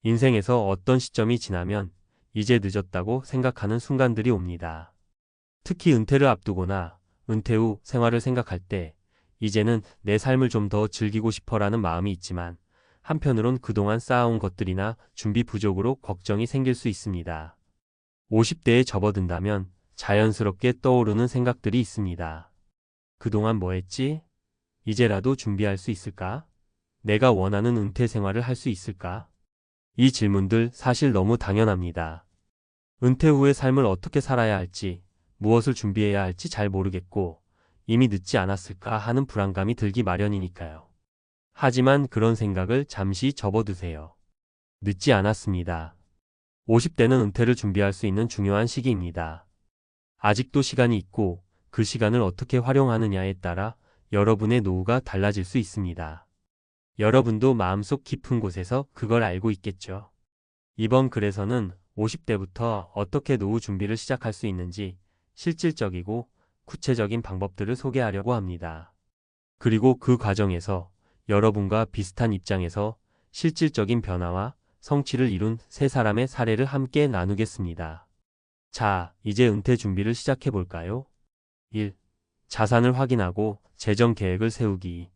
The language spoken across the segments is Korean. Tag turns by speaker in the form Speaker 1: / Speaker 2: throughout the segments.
Speaker 1: 인생에서 어떤 시점이 지나면 이제 늦었다고 생각하는 순간들이 옵니다. 특히 은퇴를 앞두거나 은퇴 후 생활을 생각할 때 이제는 내 삶을 좀 더 즐기고 싶어라는 마음이 있지만 한편으론 그동안 쌓아온 것들이나 준비 부족으로 걱정이 생길 수 있습니다. 50대에 접어든다면 자연스럽게 떠오르는 생각들이 있습니다. 그동안 뭐 했지? 이제라도 준비할 수 있을까? 내가 원하는 은퇴 생활을 할 수 있을까? 이 질문들 사실 너무 당연합니다. 은퇴 후의 삶을 어떻게 살아야 할지, 무엇을 준비해야 할지 잘 모르겠고 이미 늦지 않았을까 하는 불안감이 들기 마련이니까요. 하지만 그런 생각을 잠시 접어두세요. 늦지 않았습니다. 50대는 은퇴를 준비할 수 있는 중요한 시기입니다. 아직도 시간이 있고 그 시간을 어떻게 활용하느냐에 따라 여러분의 노후가 달라질 수 있습니다. 여러분도 마음속 깊은 곳에서 그걸 알고 있겠죠. 이번 글에서는 50대부터 어떻게 노후 준비를 시작할 수 있는지 실질적이고 구체적인 방법들을 소개하려고 합니다. 그리고 그 과정에서 여러분과 비슷한 입장에서 실질적인 변화와 성취를 이룬 세 사람의 사례를 함께 나누겠습니다. 자, 이제 은퇴 준비를 시작해 볼까요? 1. 자산을 확인하고 재정 계획을 세우기.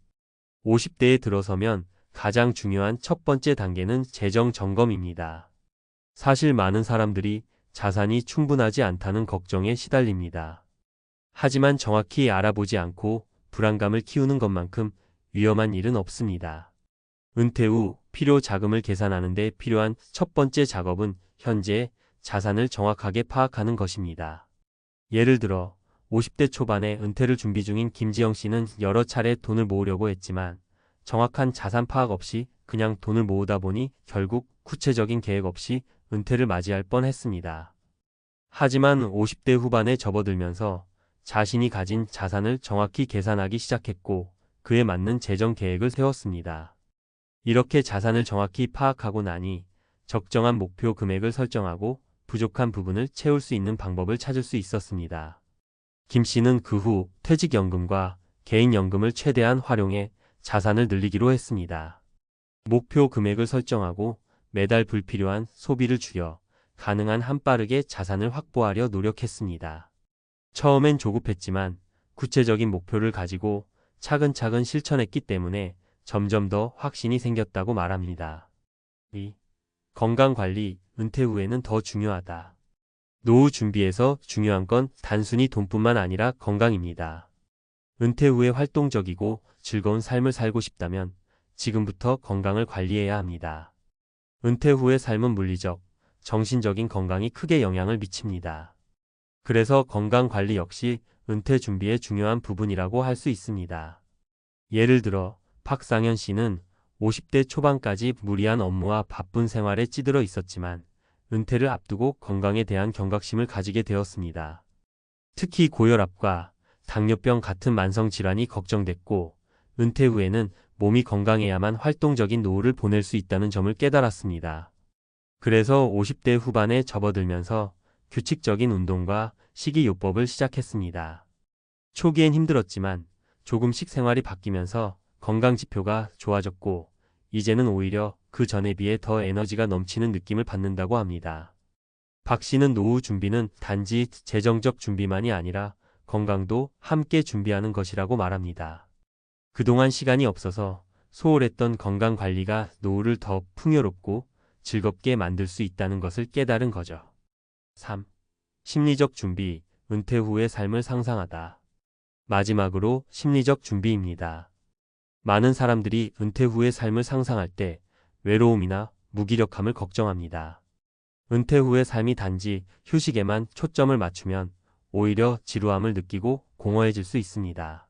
Speaker 1: 50대에 들어서면 가장 중요한 첫 번째 단계는 재정 점검입니다. 사실 많은 사람들이 자산이 충분하지 않다는 걱정에 시달립니다. 하지만 정확히 알아보지 않고 불안감을 키우는 것만큼 위험한 일은 없습니다. 은퇴 후 필요 자금을 계산하는 데 필요한 첫 번째 작업은 현재 자산을 정확하게 파악하는 것입니다. 예를 들어 50대 초반에 은퇴를 준비 중인 김지영 씨는 여러 차례 돈을 모으려고 했지만 정확한 자산 파악 없이 그냥 돈을 모으다 보니 결국 구체적인 계획 없이 은퇴를 맞이할 뻔했습니다. 하지만 50대 후반에 접어들면서 자신이 가진 자산을 정확히 계산하기 시작했고 그에 맞는 재정 계획을 세웠습니다. 이렇게 자산을 정확히 파악하고 나니 적정한 목표 금액을 설정하고 부족한 부분을 채울 수 있는 방법을 찾을 수 있었습니다. 김 씨는 그 후 퇴직연금과 개인연금을 최대한 활용해 자산을 늘리기로 했습니다. 목표 금액을 설정하고 매달 불필요한 소비를 줄여 가능한 한 빠르게 자산을 확보하려 노력했습니다. 처음엔 조급했지만 구체적인 목표를 가지고 차근차근 실천했기 때문에 점점 더 확신이 생겼다고 말합니다. 2. 건강관리, 은퇴 후에는 더 중요하다. 노후 준비에서 중요한 건 단순히 돈뿐만 아니라 건강입니다. 은퇴 후에 활동적이고 즐거운 삶을 살고 싶다면 지금부터 건강을 관리해야 합니다. 은퇴 후의 삶은 물리적, 정신적인 건강이 크게 영향을 미칩니다. 그래서 건강관리 역시 은퇴 준비의 중요한 부분이라고 할 수 있습니다. 예를 들어 박상현 씨는 50대 초반까지 무리한 업무와 바쁜 생활에 찌들어 있었지만 은퇴를 앞두고 건강에 대한 경각심을 가지게 되었습니다. 특히 고혈압과 당뇨병 같은 만성질환이 걱정됐고 은퇴 후에는 몸이 건강해야만 활동적인 노후를 보낼 수 있다는 점을 깨달았습니다. 그래서 50대 후반에 접어들면서 규칙적인 운동과 식이요법을 시작했습니다. 초기엔 힘들었지만 조금씩 생활이 바뀌면서 건강 지표가 좋아졌고 이제는 오히려 그 전에 비해 더 에너지가 넘치는 느낌을 받는다고 합니다. 박 씨는 노후 준비는 단지 재정적 준비만이 아니라 건강도 함께 준비하는 것이라고 말합니다. 그동안 시간이 없어서 소홀했던 건강 관리가 노후를 더 풍요롭고 즐겁게 만들 수 있다는 것을 깨달은 거죠. 3. 심리적 준비, 은퇴 후의 삶을 상상하다. 마지막으로 심리적 준비입니다. 많은 사람들이 은퇴 후의 삶을 상상할 때 외로움이나 무기력함을 걱정합니다. 은퇴 후의 삶이 단지 휴식에만 초점을 맞추면 오히려 지루함을 느끼고 공허해질 수 있습니다.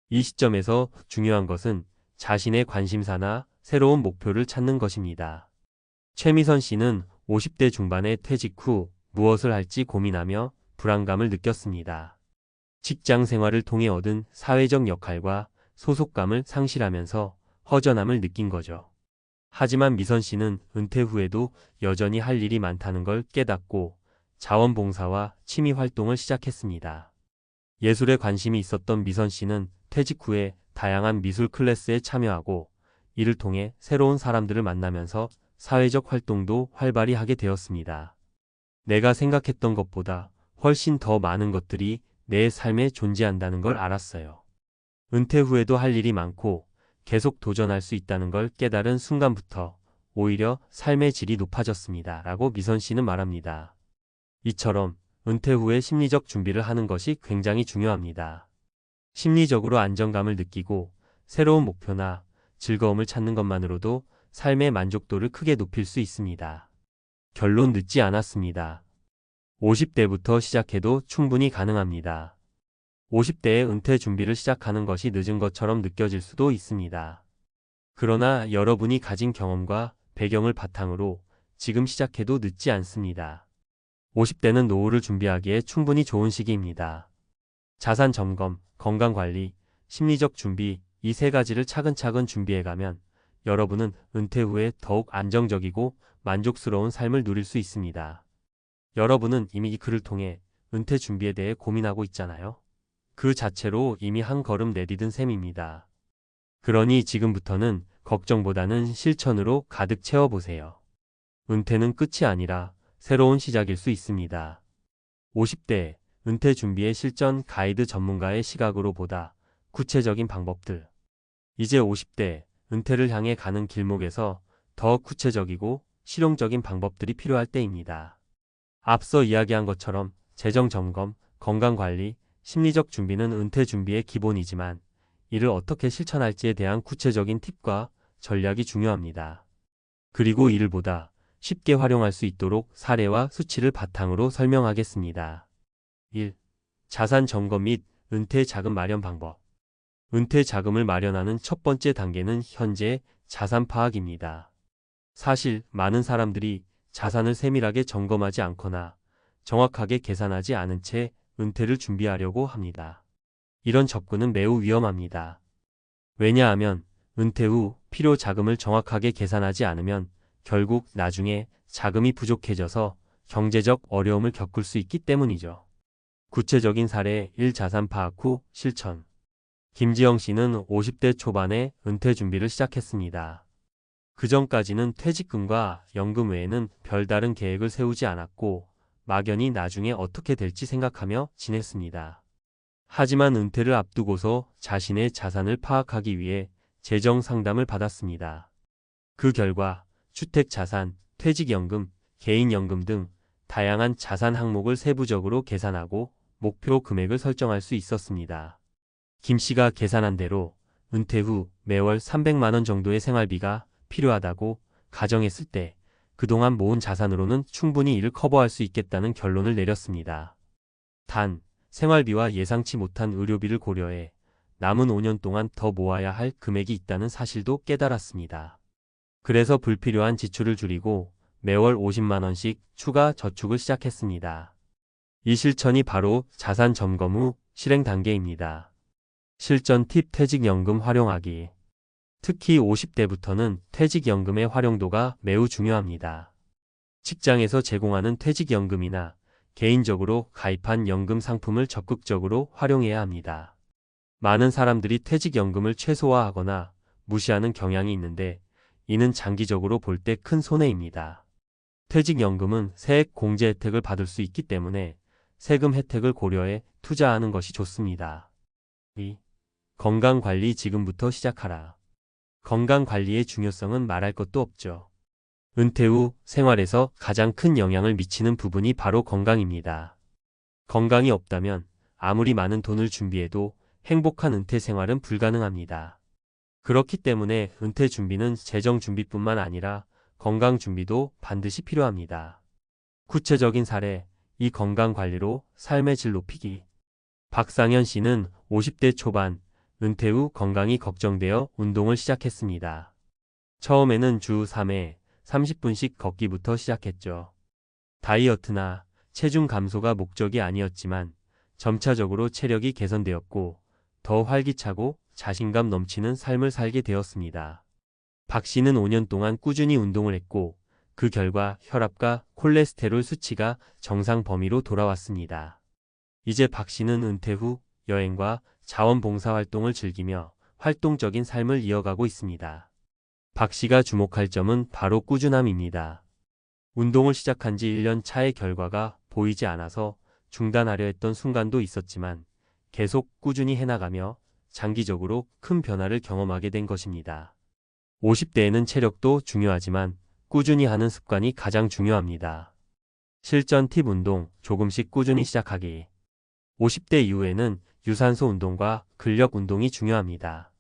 Speaker 1: 이 시점에서 중요한 것은 자신의 관심사나 새로운 목표를 찾는 것입니다. 최미선 씨는 50대 중반에 퇴직 후 무엇을 할지 고민하며 불안감을 느꼈습니다. 직장 생활을 통해 얻은 사회적 역할과 소속감을 상실하면서 허전함을 느낀 거죠. 하지만 미선 씨는 은퇴 후에도 여전히 할 일이 많다는 걸 깨닫고 자원봉사와 취미 활동을 시작했습니다. 예술에 관심이 있었던 미선 씨는 퇴직 후에 다양한 미술 클래스에 참여하고 이를 통해 새로운 사람들을 만나면서 사회적 활동도 활발히 하게 되었습니다. 내가 생각했던 것보다 훨씬 더 많은 것들이 내 삶에 존재한다는 걸 알았어요. 은퇴 후에도 할 일이 많고 계속 도전할 수 있다는 걸 깨달은 순간부터 오히려 삶의 질이 높아졌습니다. 라고 미선 씨는 말합니다. 이처럼 은퇴 후에 심리적 준비를 하는 것이 굉장히 중요합니다. 심리적으로 안정감을 느끼고 새로운 목표나 즐거움을 찾는 것만으로도 삶의 만족도를 크게 높일 수 있습니다. 결론 늦지 않았습니다. 50대부터 시작해도 충분히 가능합니다. 50대에 은퇴 준비를 시작하는 것이 늦은 것처럼 느껴질 수도 있습니다. 그러나 여러분이 가진 경험과 배경을 바탕으로 지금 시작해도 늦지 않습니다. 50대는 노후를 준비하기에 충분히 좋은 시기입니다. 자산 점검, 건강 관리, 심리적 준비 이 세 가지를 차근차근 준비해가면 여러분은 은퇴 후에 더욱 안정적이고 만족스러운 삶을 누릴 수 있습니다. 여러분은 이미 이 글을 통해 은퇴 준비에 대해 고민하고 있잖아요. 그 자체로 이미 한 걸음 내디딘 셈입니다. 그러니 지금부터는 걱정보다는 실천으로 가득 채워보세요. 은퇴는 끝이 아니라 새로운 시작일 수 있습니다. 50대 은퇴 준비의 실전 가이드 전문가의 시각으로 보다 구체적인 방법들. 이제 50대 은퇴를 향해 가는 길목에서 더 구체적이고 실용적인 방법들이 필요할 때입니다. 앞서 이야기한 것처럼 재정 점검, 건강 관리, 심리적 준비는 은퇴 준비의 기본이지만 이를 어떻게 실천할지에 대한 구체적인 팁과 전략이 중요합니다. 그리고 이를 보다 쉽게 활용할 수 있도록 사례와 수치를 바탕으로 설명하겠습니다. 1. 자산 점검 및 은퇴 자금 마련 방법. 은퇴 자금을 마련하는 첫 번째 단계는 현재 자산 파악입니다. 사실 많은 사람들이 자산을 세밀하게 점검하지 않거나 정확하게 계산하지 않은 채 은퇴를 준비하려고 합니다. 이런 접근은 매우 위험합니다. 왜냐하면 은퇴 후 필요 자금을 정확하게 계산하지 않으면 결국 나중에 자금이 부족해져서 경제적 어려움을 겪을 수 있기 때문이죠. 구체적인 사례 1. 자산 파악 후 실천. 김지영 씨는 50대 초반에 은퇴 준비를 시작했습니다. 그 전까지는 퇴직금과 연금 외에는 별다른 계획을 세우지 않았고 막연히 나중에 어떻게 될지 생각하며 지냈습니다. 하지만 은퇴를 앞두고서 자신의 자산을 파악하기 위해 재정 상담을 받았습니다. 그 결과 주택자산, 퇴직연금, 개인연금 등 다양한 자산 항목을 세부적으로 계산하고 목표 금액을 설정할 수 있었습니다. 김 씨가 계산한 대로 은퇴 후 매월 300만 원 정도의 생활비가 필요하다고 가정했을 때 그동안 모은 자산으로는 충분히 이를 커버할 수 있겠다는 결론을 내렸습니다. 단, 생활비와 예상치 못한 의료비를 고려해 남은 5년 동안 더 모아야 할 금액이 있다는 사실도 깨달았습니다. 그래서 불필요한 지출을 줄이고 매월 50만 원씩 추가 저축을 시작했습니다. 이 실천이 바로 자산 점검 후 실행 단계입니다. 실전 팁 퇴직연금 활용하기. 특히 50대부터는 퇴직연금의 활용도가 매우 중요합니다. 직장에서 제공하는 퇴직연금이나 개인적으로 가입한 연금 상품을 적극적으로 활용해야 합니다. 많은 사람들이 퇴직연금을 최소화하거나 무시하는 경향이 있는데 이는 장기적으로 볼 때 큰 손해입니다. 퇴직연금은 세액 공제 혜택을 받을 수 있기 때문에 세금 혜택을 고려해 투자하는 것이 좋습니다. 2. 건강관리 지금부터 시작하라. 건강관리의 중요성은 말할 것도 없죠. 은퇴 후 생활에서 가장 큰 영향을 미치는 부분이 바로 건강입니다. 건강이 없다면 아무리 많은 돈을 준비해도 행복한 은퇴 생활은 불가능합니다. 그렇기 때문에 은퇴 준비는 재정 준비뿐만 아니라 건강 준비도 반드시 필요합니다. 구체적인 사례, 이 건강 관리로 삶의 질 높이기. 박상현 씨는 50대 초반, 은퇴 후 건강이 걱정되어 운동을 시작했습니다. 처음에는 주 3회 30분씩 걷기부터 시작했죠. 다이어트나 체중 감소가 목적이 아니었지만 점차적으로 체력이 개선되었고 더 활기차고 자신감 넘치는 삶을 살게 되었습니다. 박 씨는 5년 동안 꾸준히 운동을 했고 그 결과 혈압과 콜레스테롤 수치가 정상 범위로 돌아왔습니다. 이제 박 씨는 은퇴 후 여행과 자원봉사 활동을 즐기며 활동적인 삶을 이어가고 있습니다. 박 씨가 주목할 점은 바로 꾸준함입니다. 운동을 시작한 지 1년 차의 결과가 보이지 않아서 중단하려 했던 순간도 있었지만 계속 꾸준히 해나가며 장기적으로 큰 변화를 경험하게 된 것입니다. 50대에는 체력도 중요하지만 꾸준히 하는 습관이 가장 중요합니다. 실전 팁 운동 조금씩 꾸준히 시작하기. 50대 이후에는 유산소 운동과 근력 운동이 중요합니다.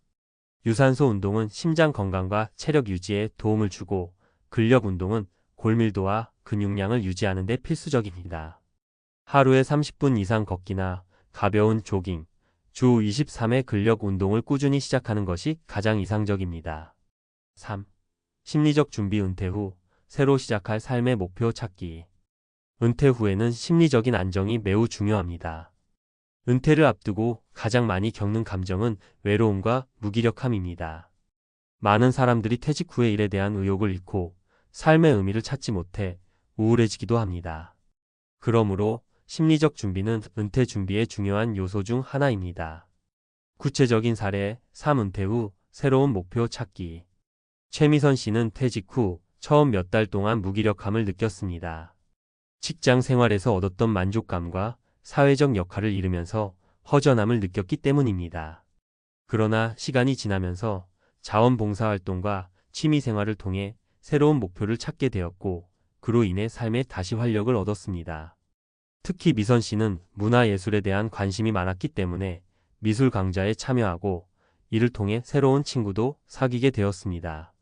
Speaker 1: 유산소 운동은 심장 건강과 체력 유지에 도움을 주고 근력 운동은 골밀도와 근육량을 유지하는 데 필수적입니다. 하루에 30분 이상 걷기나 가벼운 조깅, 주 23회 근력 운동을 꾸준히 시작하는 것이 가장 이상적입니다. 3. 심리적 준비 은퇴 후 새로 시작할 삶의 목표 찾기. 은퇴 후에는 심리적인 안정이 매우 중요합니다. 은퇴를 앞두고 가장 많이 겪는 감정은 외로움과 무기력함입니다. 많은 사람들이 퇴직 후에 일에 대한 의욕을 잃고 삶의 의미를 찾지 못해 우울해지기도 합니다. 그러므로 심리적 준비는 은퇴 준비의 중요한 요소 중 하나입니다. 구체적인 사례 3. 은퇴 후 새로운 목표 찾기. 최미선 씨는 퇴직 후 처음 몇 달 동안 무기력함을 느꼈습니다. 직장 생활에서 얻었던 만족감과 사회적 역할을 잃으면서 허전함을 느꼈기 때문입니다. 그러나 시간이 지나면서 자원봉사활동과 취미생활을 통해 새로운 목표를 찾게 되었고 그로 인해 삶에 다시 활력을 얻었습니다. 특히 미선 씨는 문화예술에 대한 관심이 많았기 때문에 미술 강좌에 참여하고 이를 통해 새로운 친구도 사귀게 되었습니다.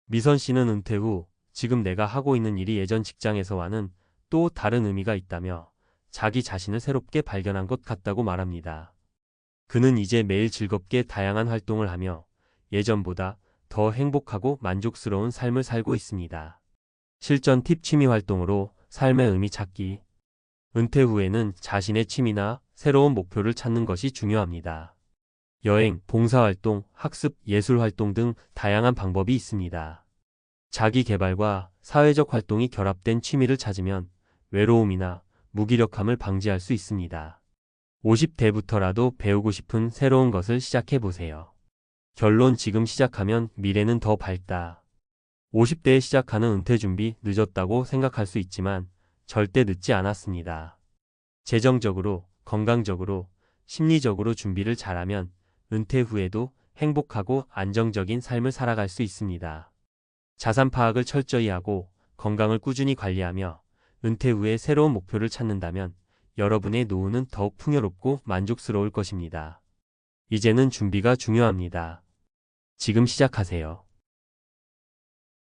Speaker 1: 미선 씨는 은퇴 후 지금 내가 하고 있는 일이 예전 직장에서와는 또 다른 의미가 있다며 자기 자신을 새롭게 발견한 것 같다고 말합니다. 그는 이제 매일 즐겁게 다양한 활동을 하며 예전보다 더 행복하고 만족스러운 삶을 살고 있습니다. 실전 팁 취미 활동으로 삶의 의미 찾기. 은퇴 후에는 자신의 취미나 새로운 목표를 찾는 것이 중요합니다. 여행, 봉사활동, 학습, 예술활동 등 다양한 방법이 있습니다. 자기 개발과 사회적 활동이 결합된 취미를 찾으면 외로움이나 무기력함을 방지할 수 있습니다. 50대부터라도 배우고 싶은 새로운 것을 시작해보세요. 결론 지금 시작하면 미래는 더 밝다. 50대에 시작하는 은퇴 준비 늦었다고 생각할 수 있지만 절대 늦지 않았습니다. 재정적으로, 건강적으로, 심리적으로 준비를 잘하면 은퇴 후에도 행복하고 안정적인 삶을 살아갈 수 있습니다. 자산 파악을 철저히 하고 건강을 꾸준히 관리하며 은퇴 후에 새로운 목표를 찾는다면 여러분의 노후는 더욱 풍요롭고 만족스러울 것입니다. 이제는 준비가 중요합니다. 지금 시작하세요.